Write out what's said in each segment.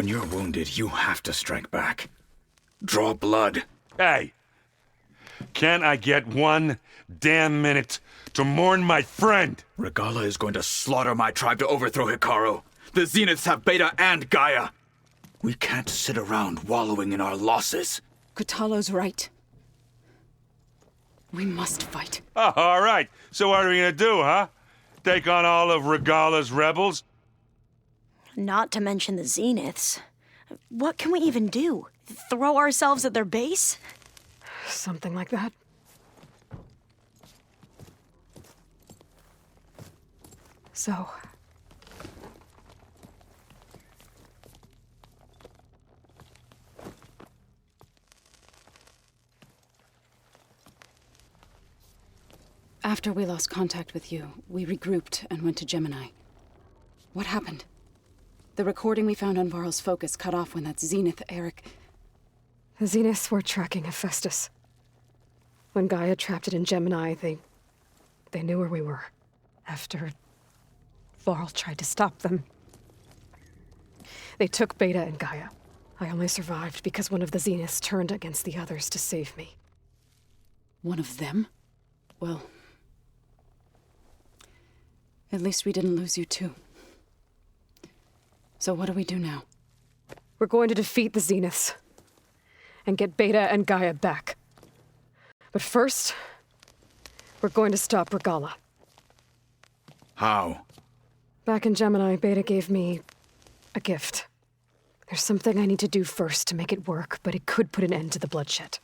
When you're wounded, you have to strike back. Draw blood. Hey! Can't I get 1 damn minute to mourn my friend? Regalla is going to slaughter my tribe to overthrow Hikaru. The Zeniths have Beta and Gaia. We can't sit around wallowing in our losses. Kotallo's right. We must fight. Oh, all right. So what are we gonna do, huh? Take on all of Regalla's rebels? Not to mention the Zeniths. What can we even do? Throw ourselves at their base? Something like that. So... After we lost contact with you, we regrouped and went to Gemini. What happened? The recording we found on Varl's focus cut off when that Zenith, Eric... The Zeniths were tracking Hephaestus. When Gaia trapped it in Gemini, they knew where we were. After Varl tried to stop them. They took Beta and Gaia. I only survived because one of the Zeniths turned against the others to save me. One of them? Well... at least we didn't lose you too. So what do we do now? We're going to defeat the Zeniths. And get Beta and Gaia back. But first, we're going to stop Regalla. How? Back in Gemini, Beta gave me a gift. There's something I need to do first to make it work, but it could put an end to the bloodshed.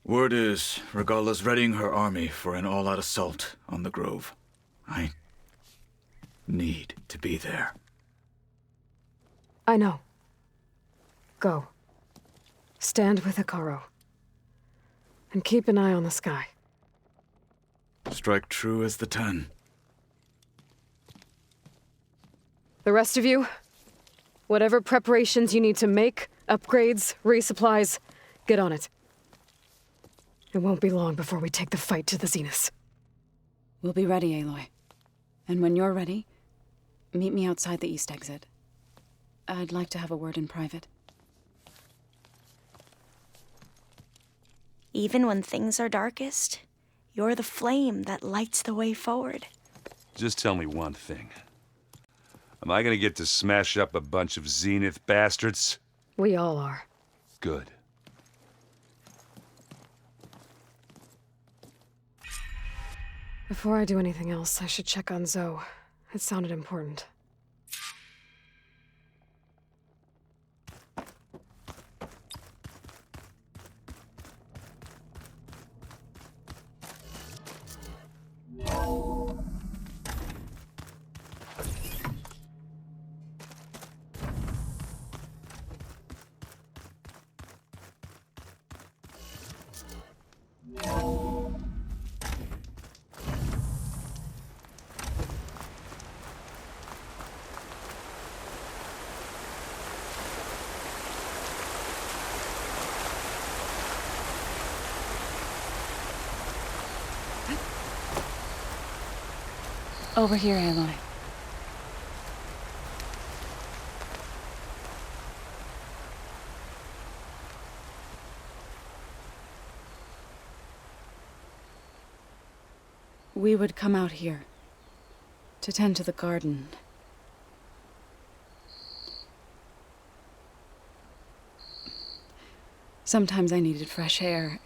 Word is, Regalla's readying her army for an all-out assault on the Grove. I need to be there. I know. Go. Stand with Hikaru. And keep an eye on the sky. Strike true as the 10. The rest of you, whatever preparations you need to make, upgrades, resupplies, get on it. It won't be long before we take the fight to the Zeniths. We'll be ready, Aloy. And when you're ready, meet me outside the east exit. I'd like to have a word in private. Even when things are darkest, you're the flame that lights the way forward. Just tell me one thing. Am I gonna get to smash up a bunch of Zenith bastards? We all are. Good. Before I do anything else, I should check on Zoe. It sounded important. Over here, Aloy. We would come out here to tend to the garden. Sometimes I needed fresh air.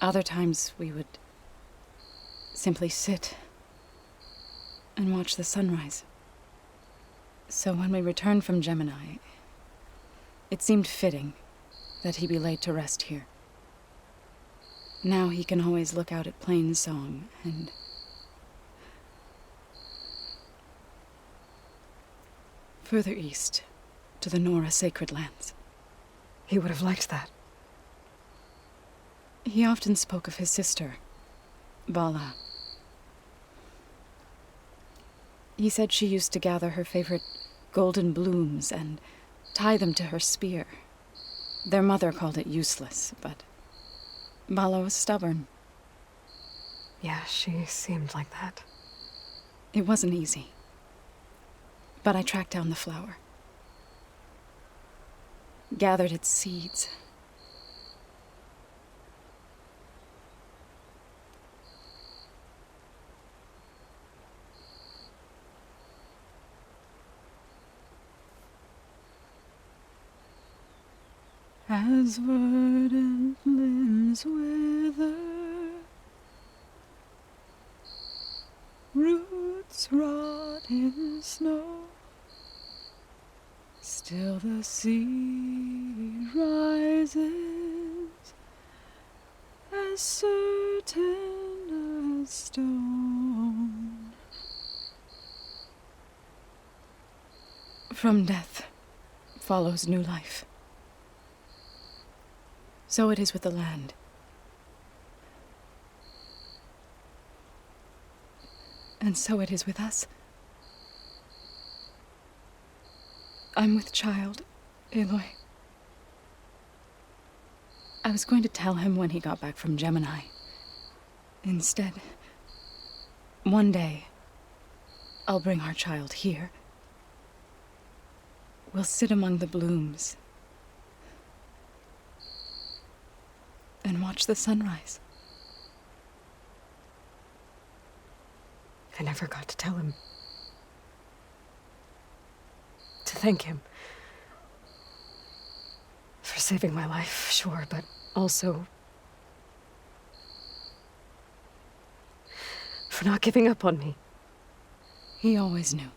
Other times we would simply sit and watch the sunrise. So when we returned from Gemini, it seemed fitting that he be laid to rest here. Now he can always look out at Plainsong and... further east, to the Nora sacred lands. He would have liked that. He often spoke of his sister, Vala. He said she used to gather her favorite golden blooms and tie them to her spear. Their mother called it useless, but Vala was stubborn. Yeah, she seemed like that. It wasn't easy. But I tracked down the flower. gathered its seeds. As verdant limbs wither, roots rot in snow, still the seed rises, as certain as stone. From death follows new life. So it is with the land. And so it is with us. I'm with child, Aloy. I was going to tell him when he got back from Gemini. Instead, one day, I'll bring our child here. We'll sit among the blooms and watch the sunrise. I never got to tell him. To thank him. For saving my life, sure, but also for not giving up on me. He always knew.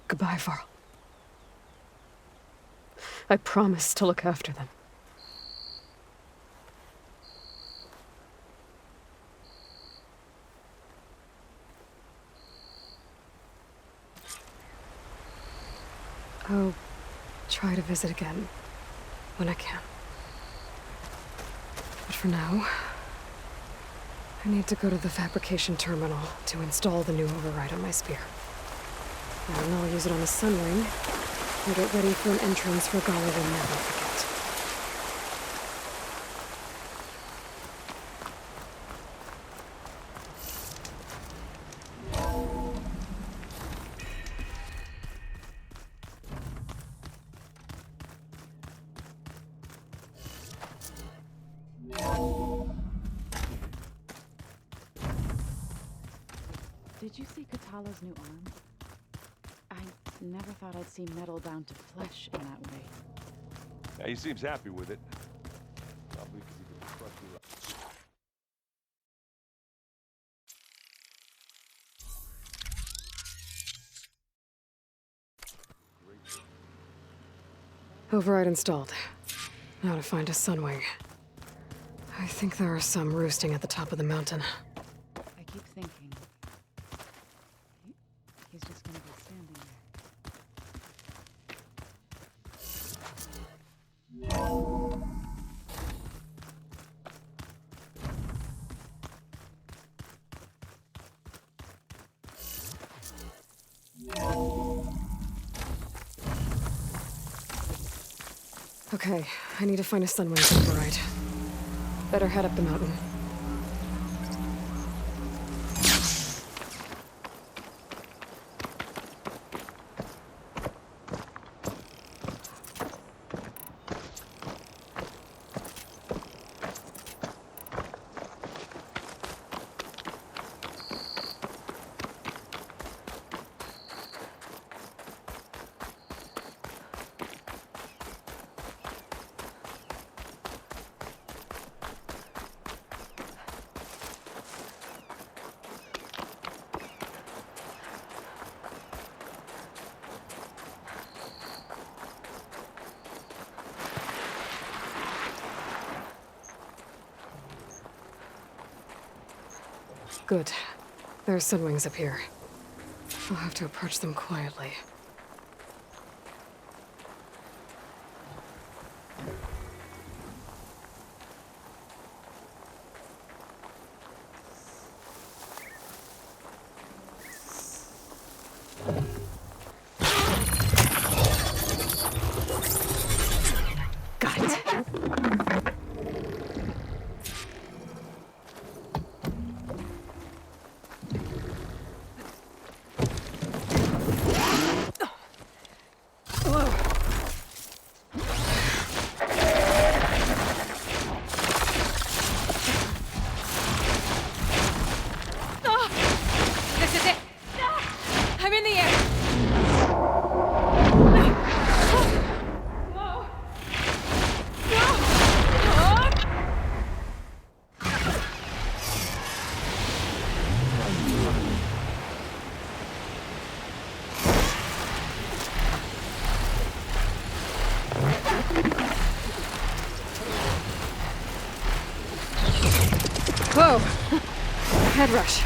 Goodbye, Varl. I promise to look after them. I'll try to visit again when I can. But for now, I need to go to the fabrication terminal to install the new override on my spear. And then I'll use it on the Sunwing and get ready for an entrance Regalla will never forget. Did you see Katala's new arm? I never thought I'd see metal bound to flesh in that way. Yeah, he seems happy with it. Probably because he can trust me. Override installed. Now to find a Sunwing. I think there are some roosting at the top of the mountain. I keep thinking he's just gonna be standing there. Okay, I need to find a Sunwing override. Better head up the mountain. Good. There are Sunwings up here. I'll have to approach them quietly. Got it. I'm in the air! Whoa! Head rush.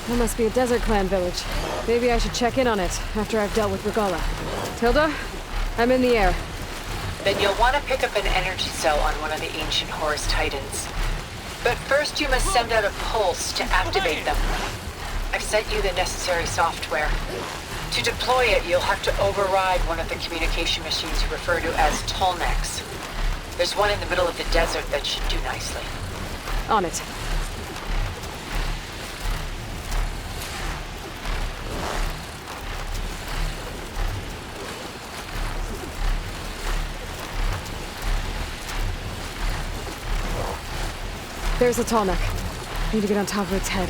That must be a Desert Clan village. Maybe I should check in on it after I've dealt with Regala. Tilda? I'm in the air. Then you'll want to pick up an energy cell on one of the ancient Horus Titans. But first you must send out a pulse to activate them. I've sent you the necessary software. To deploy it, you'll have to override one of the communication machines you refer to as Tolnecs. There's one in the middle of the desert that should do nicely. On it. There's the Tallneck. Need to get on top of its head.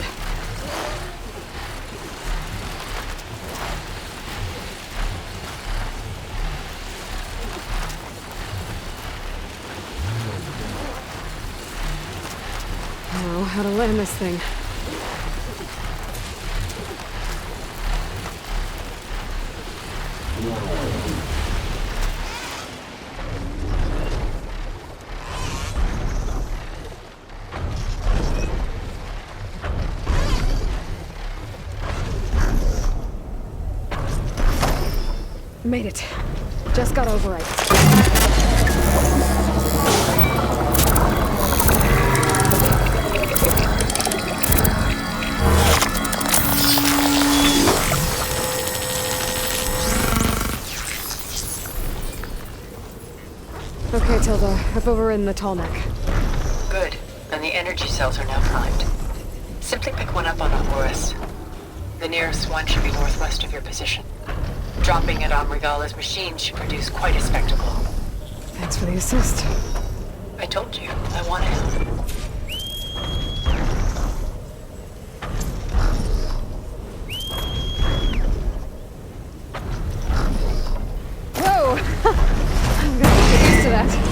Now, how to land this thing. Made it. Just got override. Okay, Tilda. I've overridden the Tallneck. Good. And the energy cells are now primed. Simply pick one up on a Horus. The nearest one should be northwest of your position. Dropping it on Regala's machine should produce quite a spectacle. Thanks for the assist. I told you, I want to help. Whoa! I'm gonna get used to that.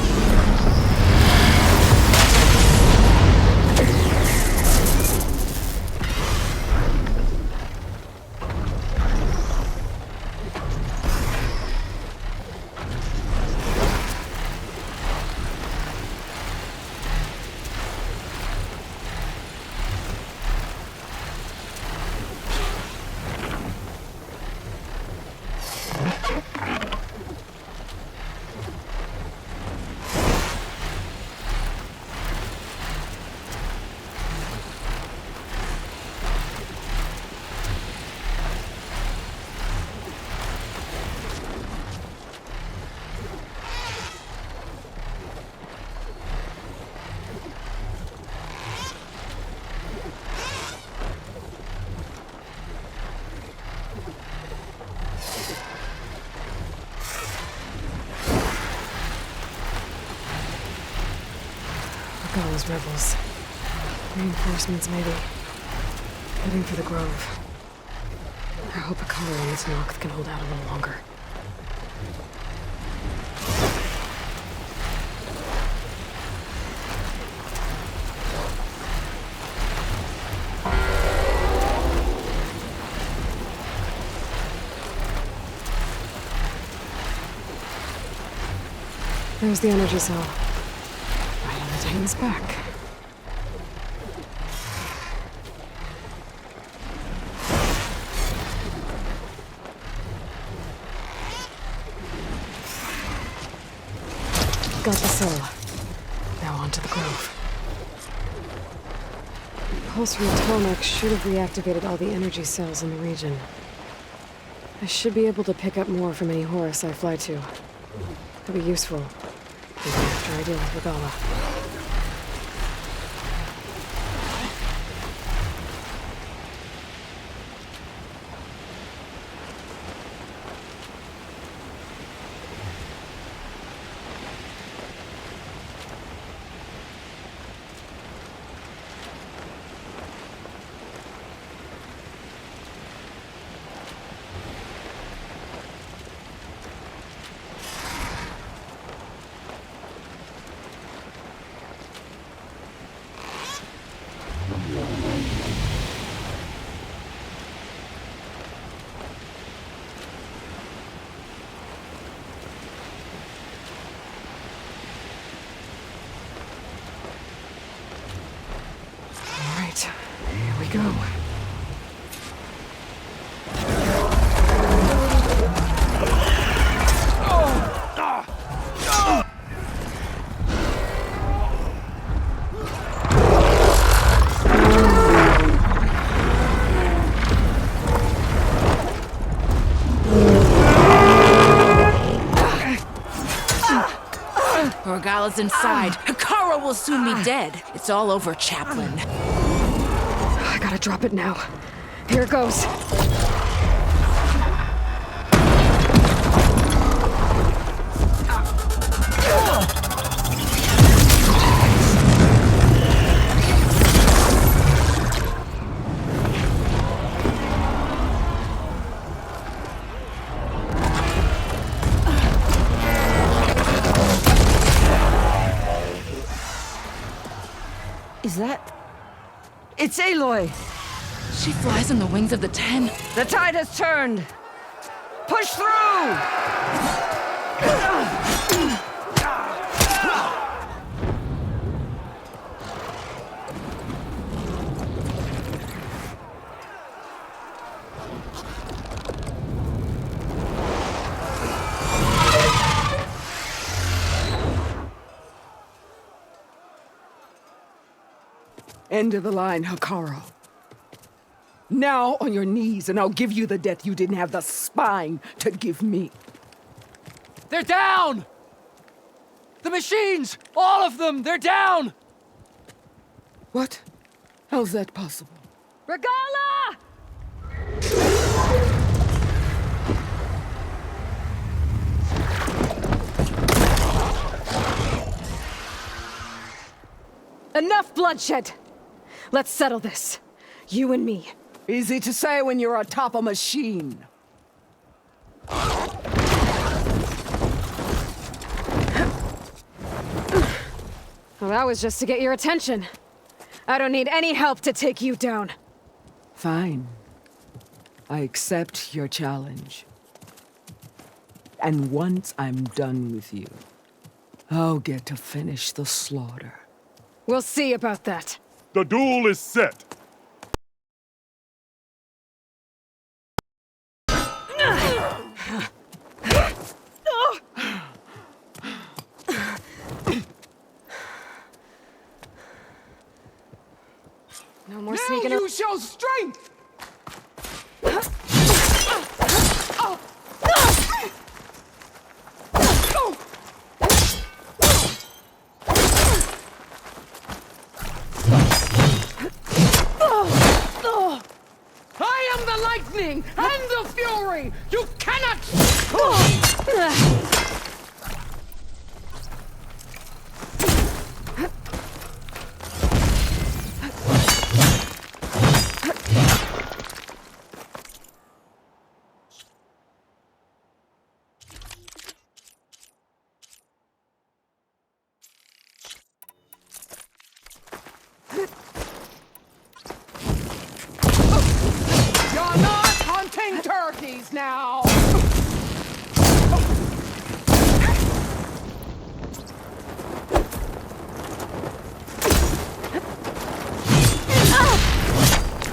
Those rebels. Reinforcements, maybe. Heading for the Grove. I hope Akala and its Noct can hold out a little longer. There's the energy cell. Right on the Titan's back. Got the cell. Now on to the Grove. The pulse from the Tallneck should have reactivated all the energy cells in the region. I should be able to pick up more from any Horus I fly to. Could be useful. Even after I deal with Regala. we go. Orgala's inside. Hikaru will soon be dead. It's all over, Chaplain. I gotta drop it now. Here it goes. Is that... It's Aloy! She flies on the wings of the Ten. The tide has turned! Push through! End of the line, Hikaru. Now on your knees, and I'll give you the death you didn't have the spine to give me. They're down! The machines! All of them! They're down! What? How's that possible? Regala! Enough bloodshed! Let's settle this. You and me. Easy to say when you're atop a machine. Well, that was just to get your attention. I don't need any help to take you down. Fine. I accept your challenge. And once I'm done with you, I'll get to finish the slaughter. We'll see about that. The duel is set. No more sneaking Now up. you show strength! I am the lightning and the fury! You cannot... You're not hunting turkeys now!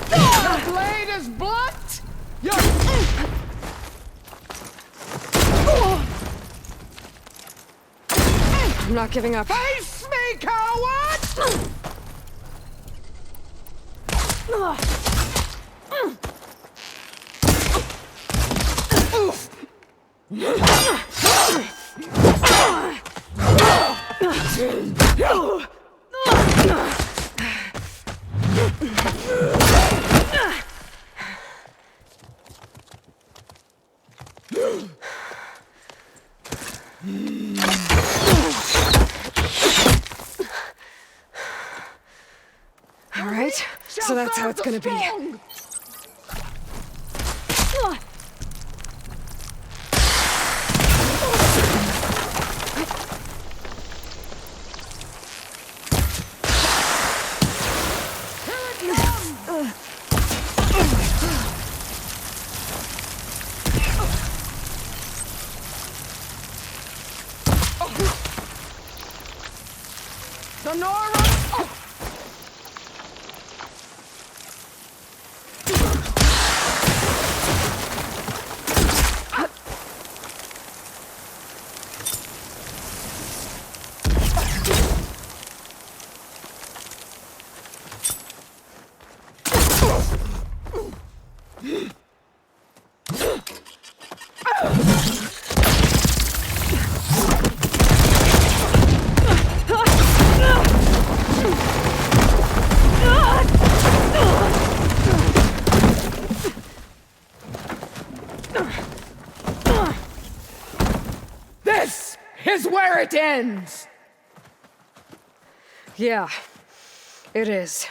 The blade is blunt! I'm not giving up. Face me, coward! All right, so that's how it's gonna be. This is where it ends! Yeah, it is.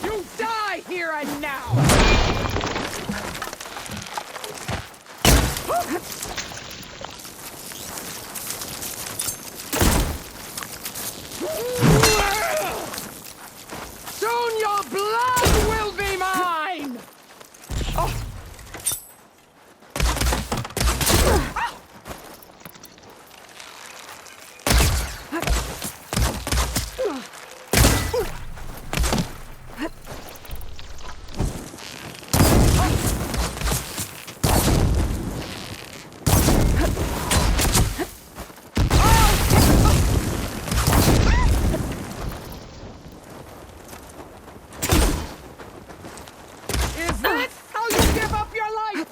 You die here and now! Soon your blood will be mine! Is this how you give up your life?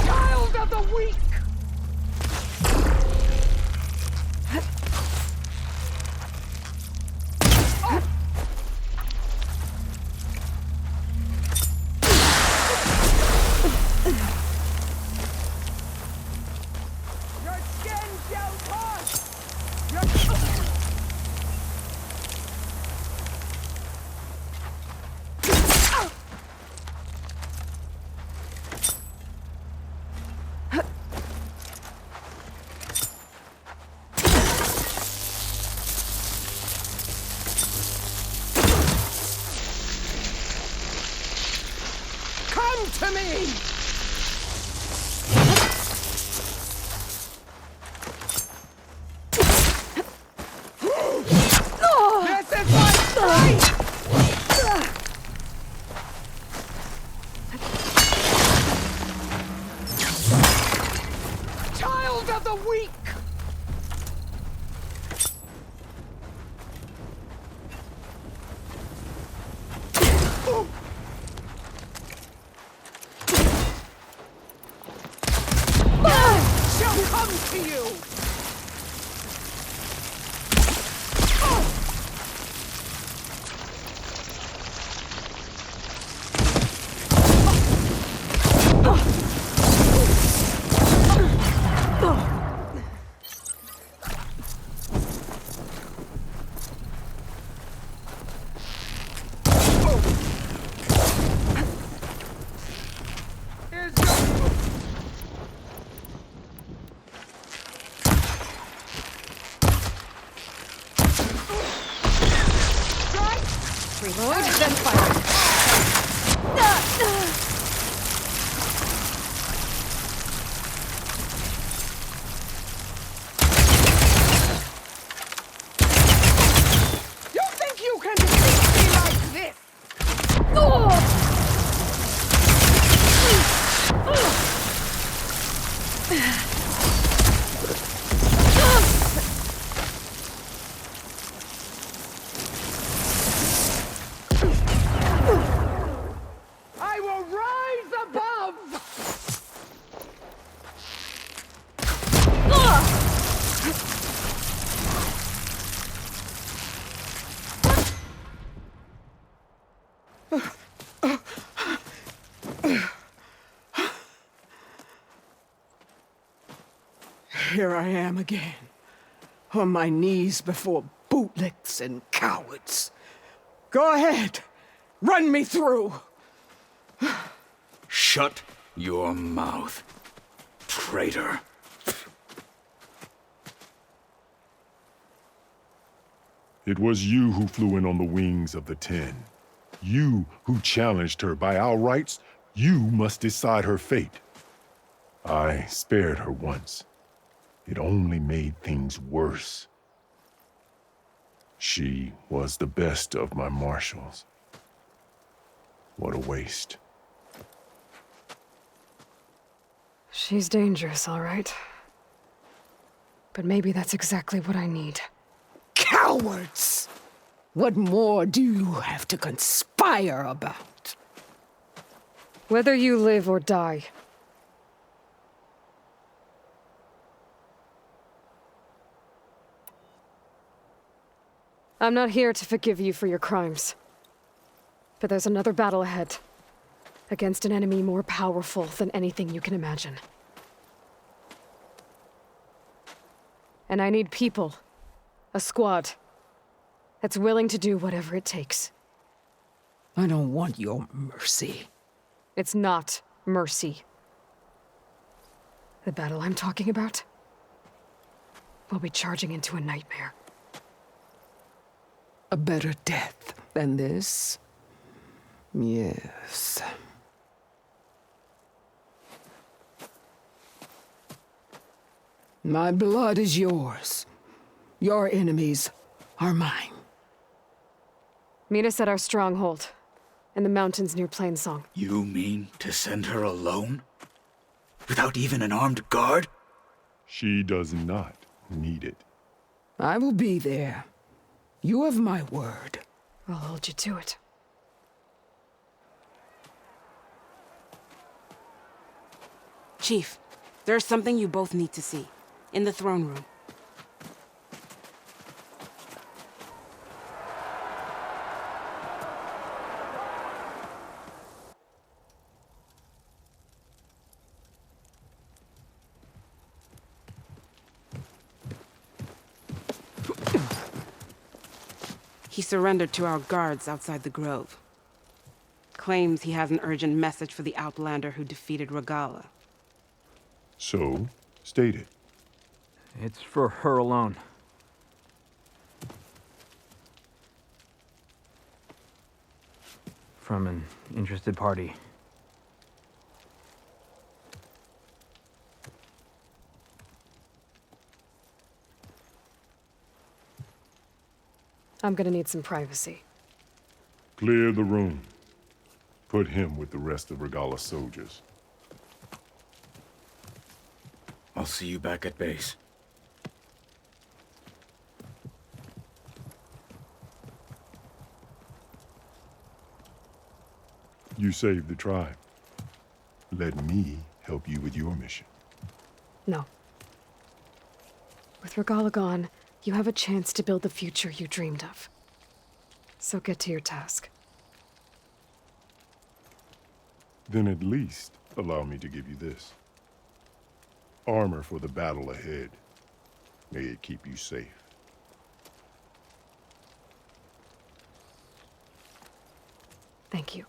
Child of the weak! Your skin shall toss! Come to me! This is my fight! Child of the weak! Shall come to you! Here's your... Reload, then fire. You think you can defeat me like this? I will rise above! Here I am again, on my knees before bootlicks and cowards. Go ahead, run me through. Shut your mouth, traitor. It was you who flew in on the wings of the Ten. You who challenged her by our rights You must decide her fate. I spared her once. It only made things worse. She was the best of my marshals. What a waste. She's dangerous, all right. But maybe that's exactly what I need. Cowards! What more do you have to conspire about? Whether you live or die. I'm not here to forgive you for your crimes. But there's another battle ahead. Against an enemy more powerful than anything you can imagine. And I need people. A squad. That's willing to do whatever it takes. I don't want your mercy. It's not mercy. The battle I'm talking about will be charging into a nightmare. A better death than this? Yes. My blood is yours. Your enemies are mine. Meet us at our stronghold, in the mountains near Plainsong. You mean to send her alone? Without even an armed guard? She does not need it. I will be there. You have my word. I'll hold you to it. Chief, there's something you both need to see. In the throne room. He surrendered to our guards outside the grove. Claims he has an urgent message for the Outlander who defeated Regalla. So, state it. It's for her alone. From an interested party. I'm gonna need some privacy. Clear the room. Put him with the rest of Regalla's soldiers. I'll see you back at base. You saved the tribe. Let me help you with your mission. No. With Regalla gone, you have a chance to build the future you dreamed of. So get to your task. Then at least allow me to give you this. Armor for the battle ahead. May it keep you safe. Thank you.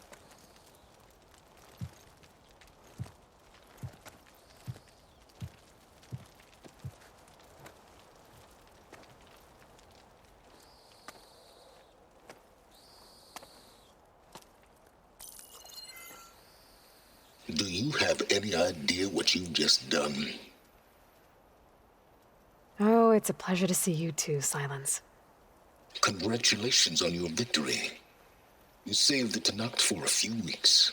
Do you have any idea what you've just done? Oh, it's a pleasure to see you too, Silence. Congratulations on your victory. You saved the Tenakth for a few weeks.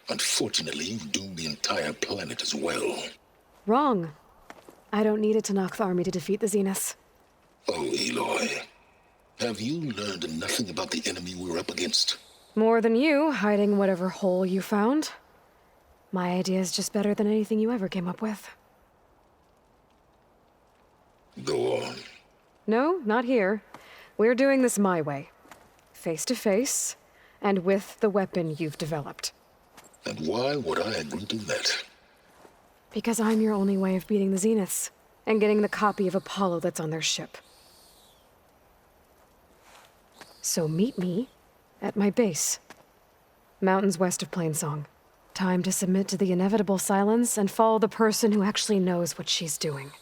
Unfortunately, you've doomed the entire planet as well. Wrong. I don't need a Tenakth army to defeat the Zeniths. Oh, Aloy. Have you learned nothing about the enemy we're up against? More than you, hiding whatever hole you found. My idea is just better than anything you ever came up with. Go on. No, not here. We're doing this my way. Face to face, and with the weapon you've developed. And why would I agree to that? Because I'm your only way of beating the Zeniths, and getting the copy of Apollo that's on their ship. So meet me at my base. Mountains west of Plainsong. Time to submit to the inevitable silence and follow the person who actually knows what she's doing.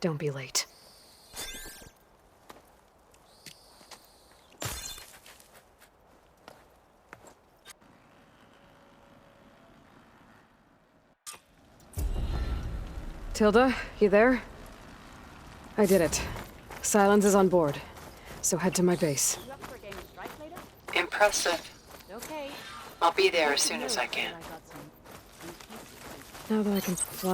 Don't be late. Tilda, you there? I did it. Silence is on board. So head to my base. Impressive. Okay. I'll be there as soon as I can. Now that I can fly.